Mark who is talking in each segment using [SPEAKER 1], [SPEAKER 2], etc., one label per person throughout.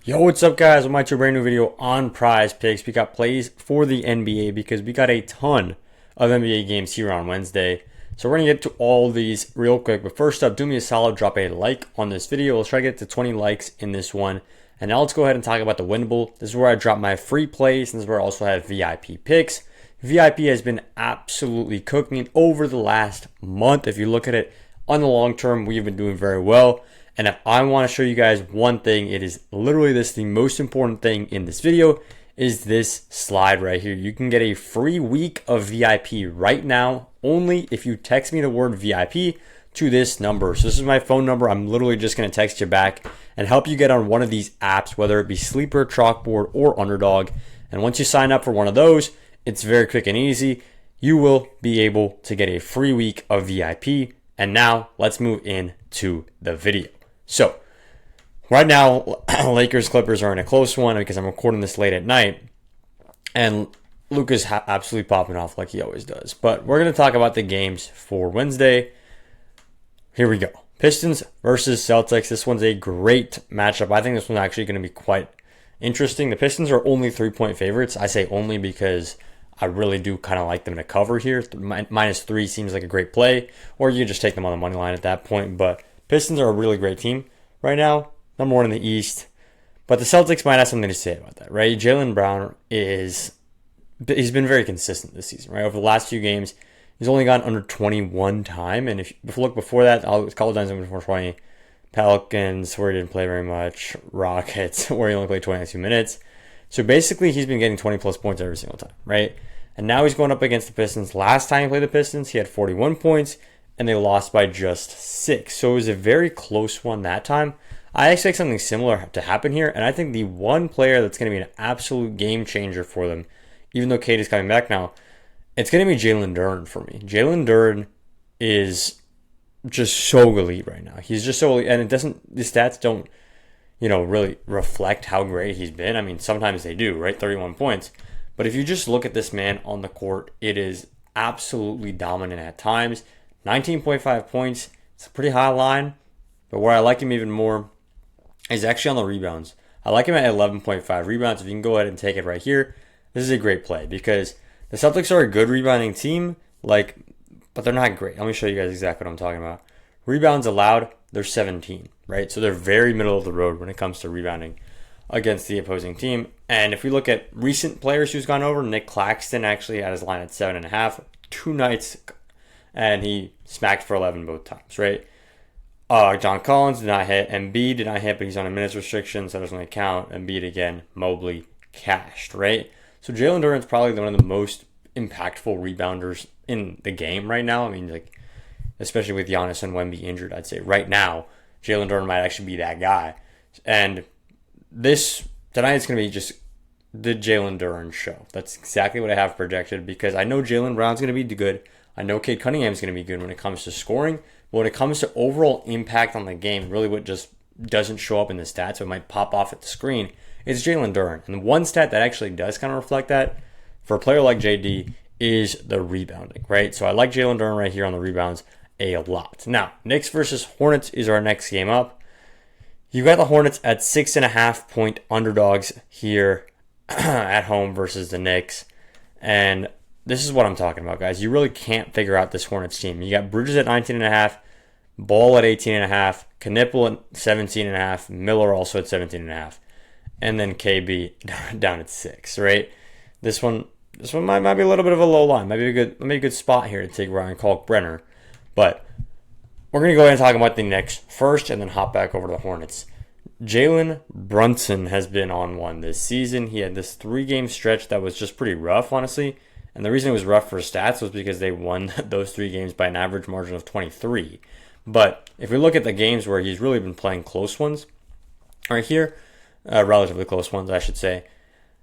[SPEAKER 1] Yo, what's up, guys? Welcome to a brand new video on Prize Picks. We got plays for the NBA because we got a ton of NBA games here on Wednesday. So we're going to get to all these real quick. But first up, do me a solid, drop a like on this video. Let's try to get to 20 likes in this one. And now let's go ahead and talk about the winnable. This is where I drop my free plays, and this is where I also have VIP picks. VIP has been absolutely cooking over the last month. If you look at it on the long term, we've been doing very well. And if I want to show you guys one thing, it is literally this. The most important thing in this video is this slide right here. You can get a free week of VIP right now, only if you text me the word VIP to this number. So this is my phone number. I'm literally just going to text you back and help you get on one of these apps, whether it be Sleeper, Chalkboard, or Underdog. And once you sign up for one of those, it's very quick and easy. You will be able to get a free week of VIP. And now let's move into the video. So, right now, Lakers Clippers are in a close one because I'm recording this late at night, and Luka's absolutely popping off like he always does. But we're going to talk about the games for Wednesday. Here we go. Pistons versus Celtics. This one's a great matchup. I think this one's actually going to be quite interesting. The Pistons are only 3-point favorites. I say only because I really do kind of like them to cover here. -3 seems like a great play, or you just take them on the money line at that point, but Pistons are a really great team right now, number one in the East. But the Celtics might have something to say about that, right? Jaylen Brown he's been very consistent this season, right? Over the last few games, he's only gone under 21 time. And if you look before that, a couple times before 20. Pelicans, where he didn't play very much. Rockets, where he only played 22 minutes. So basically, he's been getting 20 plus points every single time, right? And now he's going up against the Pistons. Last time he played the Pistons, he had 41 points. And they lost by just 6. So it was a very close one that time. I expect something similar to happen here, and I think the one player that's going to be an absolute game changer for them, even though Kate is coming back now, it's going to be Jalen Duren for me. Jalen Duren is just so elite right now. He's just so elite, and the stats don't, really reflect how great he's been. I mean, sometimes they do, right? 31 points. But if you just look at this man on the court, it is absolutely dominant at times. 19.5 points, it's a pretty high line, but where I like him even more is actually on the rebounds. I like him at 11.5 rebounds. If you can go ahead and take it right here, this is a great play because the Celtics are a good rebounding team, but they're not great. Let me show you guys exactly what I'm talking about. Rebounds allowed, they're 17, right? So they're very middle of the road when it comes to rebounding against the opposing team. And if we look at recent players who's gone over, Nick Claxton actually had his line at 7.5, 2 nights, and he smacked for 11 both times, right? John Collins did not hit. Embiid did not hit, but he's on a minutes restriction, so that doesn't really count. Embiid again, Mobley cashed, right? So Jalen Duren's probably one of the most impactful rebounders in the game right now. I mean, especially with Giannis and Wemby injured, I'd say right now, Jalen Duren might actually be that guy. And tonight it's going to be just the Jalen Duren show. That's exactly what I have projected because I know Jaylen Brown's going to be good. I know Cade Cunningham's going to be good when it comes to scoring, but when it comes to overall impact on the game, really what just doesn't show up in the stats, so it might pop off at the screen, it's Jalen Duren. And the one stat that actually does kind of reflect that for a player like JD is the rebounding, right? So I like Jalen Duren right here on the rebounds a lot. Now, Knicks versus Hornets is our next game up. You got the Hornets at 6.5-point underdogs here at home versus the Knicks. And this is what I'm talking about, guys. You really can't figure out this Hornets team. You got Bridges at 19.5, Ball at 18.5, Knipple at 17.5, Miller also at 17.5, and then KB down at 6, right? This one might be a little bit of a low line. Might be a good spot here to take Ryan Kalkbrenner. But we're going to go ahead and talk about the Knicks first and then hop back over to the Hornets. Jalen Brunson has been on one this season. He had this 3-game stretch that was just pretty rough, honestly. And the reason it was rough for stats was because they won those 3 games by an average margin of 23. But if we look at the games where he's really been playing close ones, right here, relatively close ones, I should say,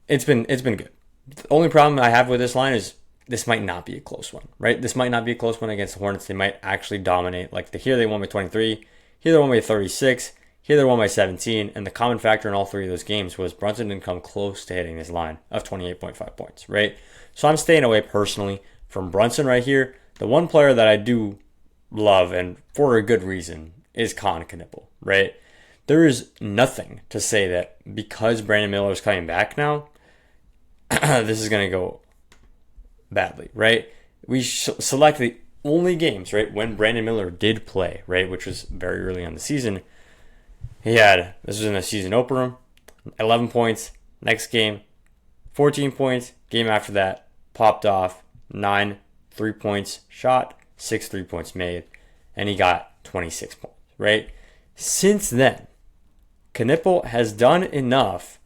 [SPEAKER 1] it's been good. The only problem I have with this line is this might not be a close one, right? This might not be a close one against the Hornets. They might actually dominate. Here they won by 23, here they won by 36, here they won by 17, and the common factor in all 3 of those games was Brunson didn't come close to hitting his line of 28.5 points, right? So I'm staying away personally from Brunson right here. The one player that I do love, and for a good reason, is Knipple, right? there is nothing to say that because Brandon Miller is coming back now, this is going to go badly, right? We select the only games, right, when Brandon Miller did play, right, which was very early on the season. This was in the season opener, 11 points. Next game, 14 points. Game after that, popped off, 9 3-points shot, 6 3-points made, and he got 26 points, right? Since then, Knipple has done enough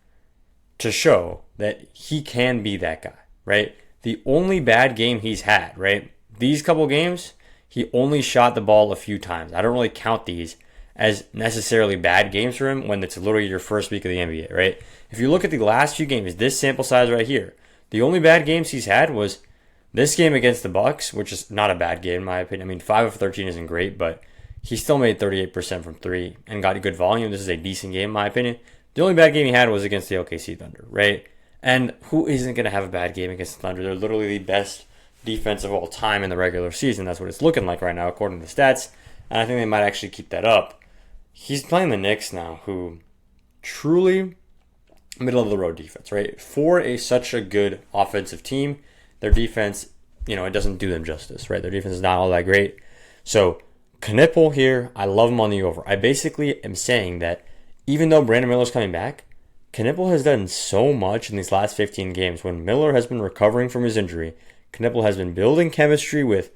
[SPEAKER 1] to show that he can be that guy, right? The only bad game he's had, right? These couple games, he only shot the ball a few times. I don't really count these as necessarily bad games for him when it's literally your first week of the NBA, right? If you look at the last few games, this sample size right here, the only bad games he's had was this game against the Bucks, which is not a bad game in my opinion. I mean, 5 of 13 isn't great, but he still made 38% from 3 and got a good volume. This is a decent game in my opinion. The only bad game he had was against the OKC Thunder, right? And who isn't going to have a bad game against the Thunder? They're literally the best defense of all time in the regular season. That's what it's looking like right now, according to the stats. And I think they might actually keep that up. He's playing the Knicks now, who truly middle of the road defense, right? For such a good offensive team, their defense, it doesn't do them justice, right? Their defense is not all that great. So Knipple here, I love him on the over. I basically am saying that even though Brandon Miller's coming back, Knipple has done so much in these last 15 games. When Miller has been recovering from his injury, Knipple has been building chemistry with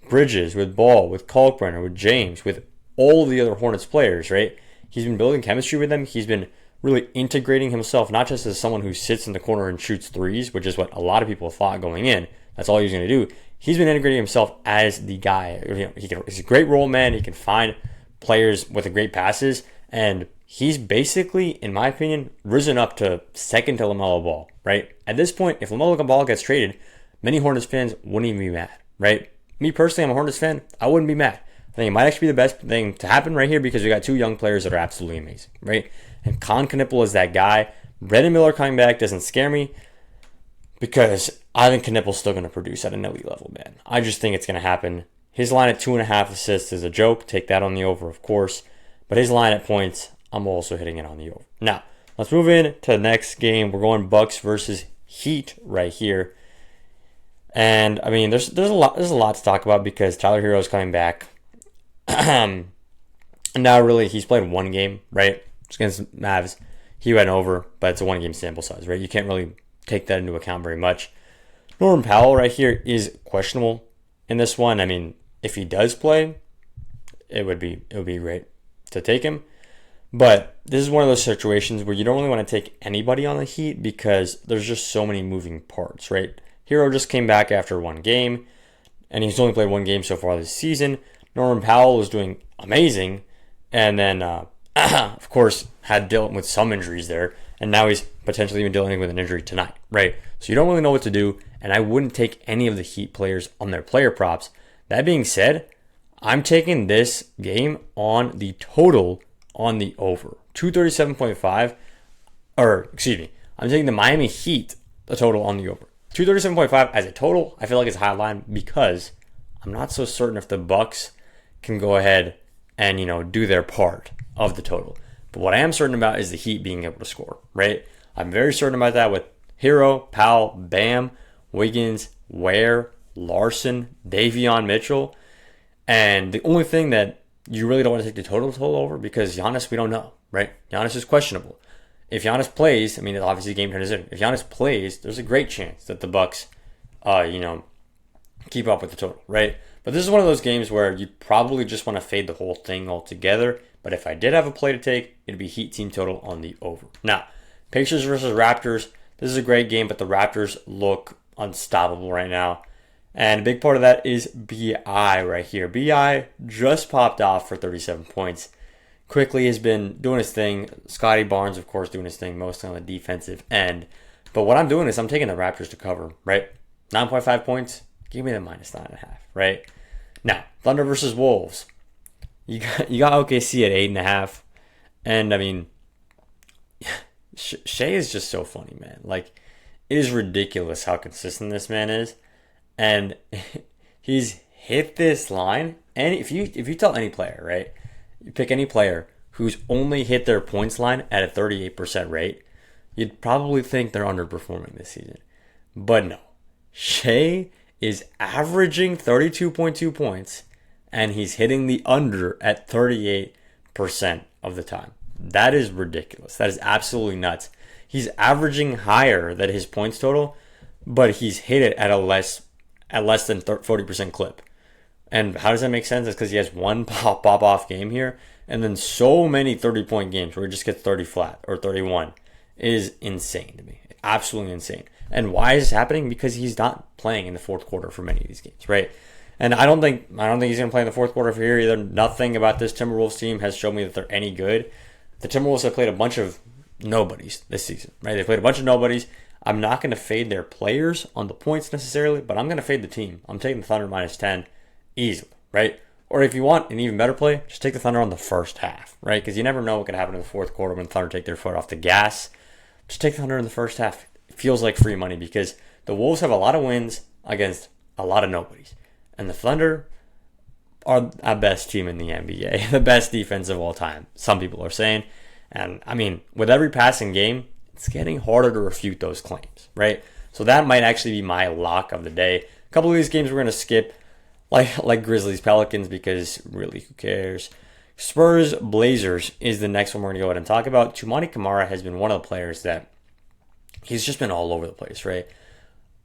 [SPEAKER 1] Bridges, with Ball, with Kalkbrenner, with James, with all the other Hornets players, right? He's been building chemistry with them. He's been really integrating himself, not just as someone who sits in the corner and shoots threes, which is what a lot of people thought going in. That's all he's going to do. He's been integrating himself as the guy. He's a great role man. He can find players with the great passes, and he's basically, in my opinion, risen up to second to LaMelo Ball, right? At this point, if LaMelo Ball gets traded, many Hornets fans wouldn't even be mad, right? Me personally, I'm a Hornets fan. I wouldn't be mad. I think it might actually be the best thing to happen right here because we got 2 young players that are absolutely amazing, right? And Con Knipple is that guy. Brandon Miller coming back doesn't scare me because I think Knipple's still going to produce at an elite level, man. I just think it's going to happen. His line at 2.5 assists is a joke. Take that on the over, of course. But his line at points, I'm also hitting it on the over. Now, let's move in to the next game. We're going Bucks versus Heat right here. And I mean, there's a lot to talk about because Tyler Hero's coming back. And now really he's played one game, right? Against Mavs. He went over, but it's a 1-game sample size, right? You can't really take that into account very much. Norman Powell right here is questionable in this one. I mean, if he does play, it would be great to take him. But this is one of those situations where you don't really want to take anybody on the Heat because there's just so many moving parts, right? Hero just came back after 1 game, and he's only played 1 game so far this season. Norman Powell is doing amazing, and then, of course, had dealt with some injuries there, and now he's potentially even dealing with an injury tonight, right? So you don't really know what to do, and I wouldn't take any of the Heat players on their player props. That being said, I'm taking this game on the total on the over. 237.5, I'm taking the Miami Heat, the total on the over. 237.5 as a total, I feel like it's a high line because I'm not so certain if the Bucks can go ahead and, do their part of the total. But what I am certain about is the Heat being able to score, right? I'm very certain about that with Hero, Powell, Bam, Wiggins, Ware, Larson, Davion Mitchell. And the only thing that you really don't want to take the total over because Giannis, we don't know, right? Giannis is questionable. If Giannis plays, I mean, obviously game time is in. If Giannis plays, there's a great chance that the Bucks, keep up with the total, right? But this is one of those games where you probably just want to fade the whole thing altogether. But if I did have a play to take, it'd be Heat team total on the over. Now, Pacers versus Raptors. This is a great game, but the Raptors look unstoppable right now. And a big part of that is BI right here. BI just popped off for 37 points. Quickly has been doing his thing. Scotty Barnes, of course, doing his thing mostly on the defensive end. But what I'm doing is I'm taking the Raptors to cover, right? 9.5 points. Give me the minus 9.5, right? Now, Thunder versus Wolves. You got OKC at 8.5. And, I mean, Shea is just so funny, man. Like, it is ridiculous how consistent this man is. And he's hit this line. And if you tell any player, right? You pick any player who's only hit their points line at a 38% rate, you'd probably think they're underperforming this season. But no. Shea is averaging 32.2 points, and he's hitting the under at 38% of the time. That is ridiculous. That is absolutely nuts. He's averaging higher than his points total, but he's hit it at less than 40% clip. And how does that make sense? It's because he has one pop-off game here, and then so many 30-point games where he just gets 30 flat or 31. It is insane to me. Absolutely insane. And why is this happening? Because he's not playing in the fourth quarter for many of these games, right? And I don't think he's going to play in the fourth quarter for here either. Nothing about this Timberwolves team has shown me that they're any good. The Timberwolves have played a bunch of nobodies this season, right? They played a bunch of nobodies. I'm not going to fade their players on the points necessarily, but I'm going to fade the team. I'm taking the Thunder minus 10 easily, right? Or if you want an even better play, just take the Thunder on the first half, right? Because you never know what could happen in the fourth quarter when the Thunder take their foot off the gas. Just take the Thunder in the first half. It feels like free money because the Wolves have a lot of wins against a lot of nobodies. And the Thunder are the best team in the NBA, the best defense of all time, some people are saying. And, I mean, with every passing game, it's getting harder to refute those claims, right? So that might actually be my lock of the day. A couple of these games we're going to skip, like Grizzlies, Pelicans, because really, who cares? Spurs, Blazers is the next one we're going to go ahead and talk about. Toumani Camara has been one of the players that he's just been all over the place, right?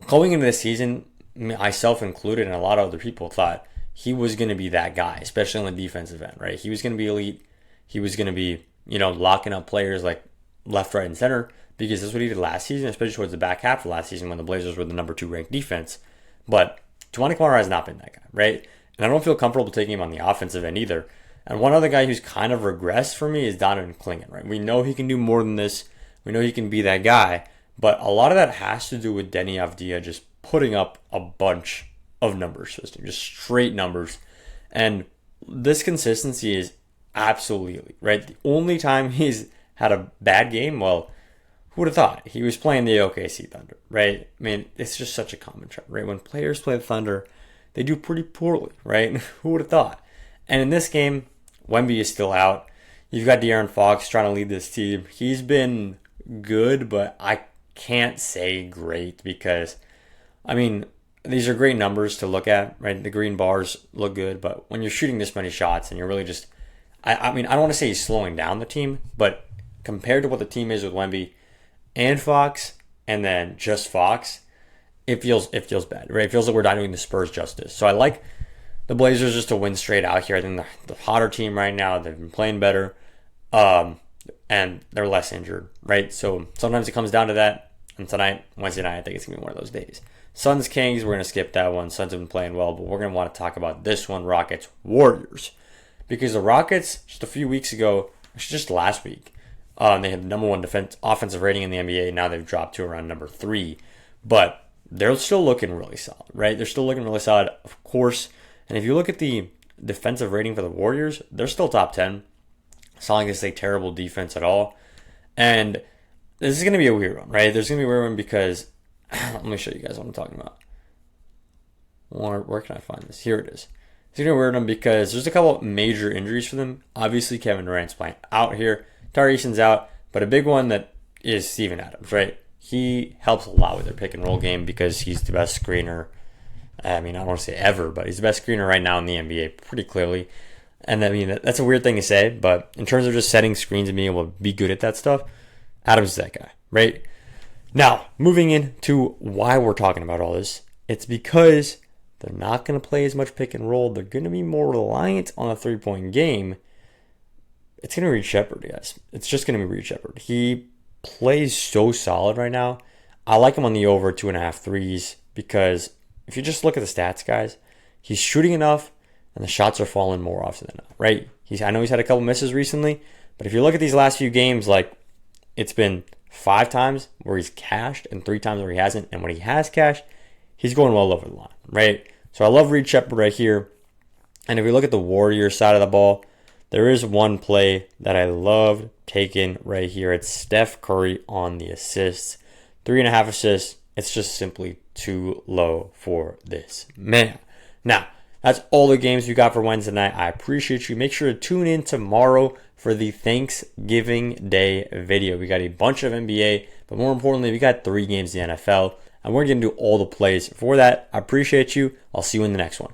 [SPEAKER 1] Going into this season, myself included and a lot of other people thought he was going to be that guy, especially on the defensive end, right? He was going to be elite. He was going to be, locking up players like left, right, and center because that's what he did last season, especially towards the back half of last season when the Blazers were the number 2 ranked defense. But Toumani Camara has not been that guy, right? And I don't feel comfortable taking him on the offensive end either. And one other guy who's kind of regressed for me is Donovan Clingan, right? We know he can do more than this. We know he can be that guy. But a lot of that has to do with Deni Avdija just putting up a bunch of numbers, just straight numbers. And this consistency is absolutely, right? The only time he's had a bad game, well, who would have thought? He was playing the OKC Thunder, right? I mean, it's just such a common trend, right? When players play the Thunder, they do pretty poorly, right? Who would have thought? And in this game, Wemby is still out. You've got De'Aaron Fox trying to lead this team. He's been good, but I can't say great because, I mean, these are great numbers to look at, right? The green bars look good, but when you're shooting this many shots and you're really just, I mean, I don't want to say he's slowing down the team, but compared to what the team is with Wemby and Fox, and then just Fox, it feels bad, right? It feels like we're not doing the Spurs justice. So I like the Blazers just to win straight out here. I think the hotter team right now. They've been playing better, and they're less injured, right? So sometimes it comes down to that. And tonight, Wednesday night, I think it's going to be one of those days. Suns, Kings, we're going to skip that one. Suns have been playing well, but we're going to want to talk about this one, Rockets, Warriors. Because the Rockets, just a few weeks ago, just last week, they had the number 1 offensive rating in the NBA. Now they've dropped to around number 3. But they're still looking really solid, right? They're still looking really solid, of course. And if you look at the defensive rating for the Warriors, they're still top 10. It's not like this is a terrible defense at all. And this is going to be a weird one, right? There's going to be a weird one because, let me show you guys what I'm talking about. Where can I find this? Here it is. It's going to be a weird one because there's a couple major injuries for them. Obviously, Kevin Durant's playing out here. Tari Eason's out. But a big one that is Steven Adams, right? He helps a lot with their pick and roll game because he's the best screener. I mean, I don't want to say ever, but he's the best screener right now in the NBA pretty clearly. And I mean, that's a weird thing to say, but in terms of just setting screens and being able to be good at that stuff, Adams is that guy, right? Now, moving into why we're talking about all this, it's because they're not going to play as much pick and roll. They're going to be more reliant on a 3-point game. It's going to be Reed Shepherd, guys. It's just going to be Reed Shepherd. He plays so solid right now. I like him on the over 2.5 threes because if you just look at the stats, guys, he's shooting enough and the shots are falling more often than not, right? I know he's had a couple misses recently, but if you look at these last few games, like it's been 5 times where he's cashed and 3 times where he hasn't. And when he has cashed, he's going well over the line, right? So I love Reed Shepherd right here. And if we look at the Warriors side of the ball, there is one play that I loved taking right here. It's Steph Curry on the assists. 3.5 assists. It's just simply too low for this man. Now, that's all the games we got for Wednesday night. I appreciate you. Make sure to tune in tomorrow for the Thanksgiving Day video. We got a bunch of NBA, but more importantly, we got 3 games in the NFL, and we're going to do all the plays for that. I appreciate you. I'll see you in the next one.